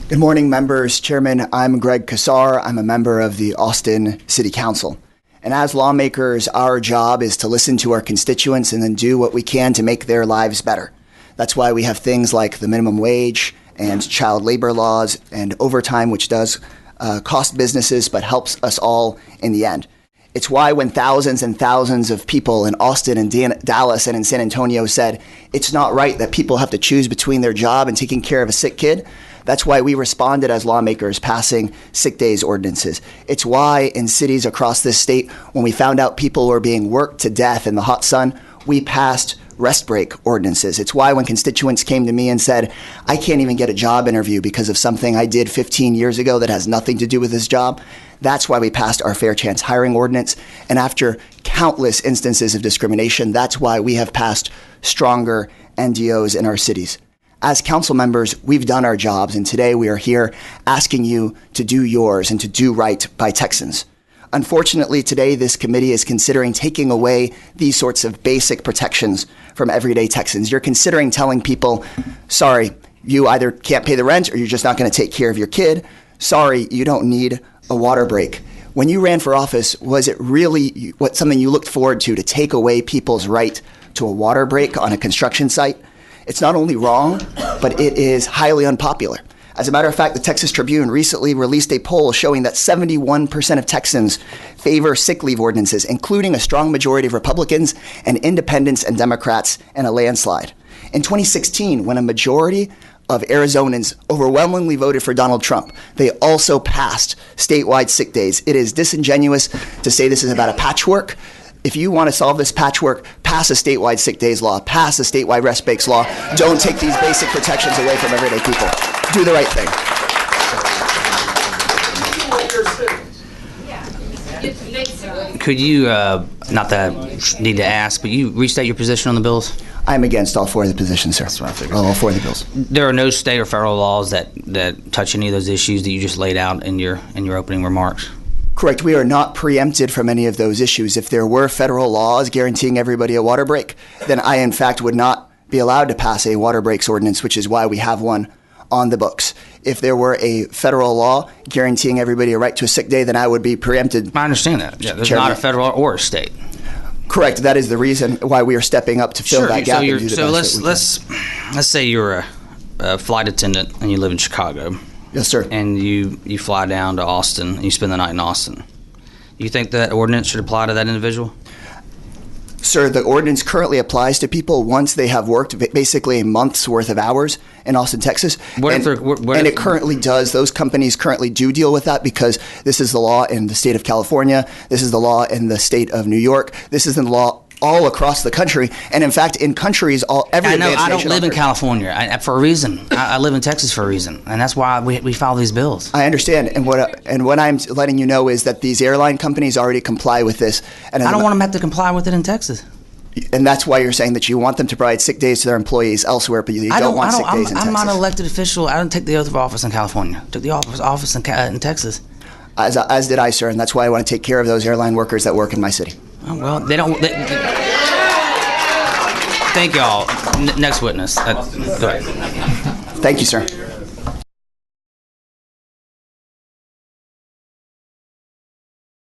Good morning, members. Chairman, I'm Greg Casar. I'm a member of the Austin City Council. And as lawmakers, our job is to listen to our constituents and then do what we can to make their lives better. That's why we have things like the minimum wage and child labor laws and overtime, which does cost businesses but helps us all in the end. It's why when thousands and thousands of people in Austin and Dallas and in San Antonio said it's not right that people have to choose between their job and taking care of a sick kid, that's why we responded as lawmakers passing sick days ordinances. It's why in cities across this state, when we found out people were being worked to death in the hot sun, we passed rest break ordinances. It's why when constituents came to me and said, I can't even get a job interview because of something I did 15 years ago that has nothing to do with this job, that's why we passed our Fair Chance Hiring Ordinance. And after countless instances of discrimination, that's why we have passed stronger NDOs in our cities. As council members, we've done our jobs, and today we are here asking you to do yours and to do right by Texans. Unfortunately, today this committee is considering taking away these sorts of basic protections from everyday Texans. You're considering telling people, sorry, you either can't pay the rent or you're just not going to take care of your kid. Sorry, you don't need a water break. When you ran for office, was it really something you looked forward to take away people's right to a water break on a construction site? It's not only wrong, but it is highly unpopular. As a matter of fact, the Texas Tribune recently released a poll showing that 71% of Texans favor sick leave ordinances, including a strong majority of Republicans and independents and Democrats in a landslide. In 2016, when a majority of Arizonans overwhelmingly voted for Donald Trump, they also passed statewide sick days. It is disingenuous to say this is about a patchwork. If you want to solve this patchwork, pass a statewide sick days law, pass a statewide rest breaks law. Don't take these basic protections away from everyday people. Do the right thing. Could you, not that I need to ask, but you restate your position on the bills? I'm against all four of the positions, sir. That's what I figured. All four of the bills. There are no state or federal laws that touch any of those issues that you just laid out in your opening remarks? Correct. We are not preempted from any of those issues. If there were federal laws guaranteeing everybody a water break, then I, in fact, would not be allowed to pass a water breaks ordinance, which is why we have one on the books. If there were a federal law guaranteeing everybody a right to a sick day, then I would be preempted. I understand that. Yeah, there's Chairman. not a federal or a state. Correct. That is the reason why we are stepping up to fill that gap. So let's say you're a flight attendant and you live in Chicago. Yes, sir. And you fly down to Austin and you spend the night in Austin. You think that ordinance should apply to that individual? Sir, the ordinance currently applies to people once they have worked basically a month's worth of hours in Austin, Texas. And it currently does. Those companies currently do deal with that because this is the law in the state of California. This is the law in the state of New York. This is the law all across the country, and in fact, in countries every I know I don't live in California for a reason. I live in Texas for a reason, and that's why we file these bills. I understand, and what I'm letting you know is that these airline companies already comply with this. And I don't want them to have to comply with it in Texas. And that's why you're saying that you want them to provide sick days to their employees elsewhere, but you don't want sick days in Texas. I'm not an elected official. I didn't take the oath of office in California. I took the office in Texas. As did I, sir, and that's why I want to take care of those airline workers that work in my city. Oh, well, they don't. Thank you all. Next witness. Go ahead. Thank you, sir.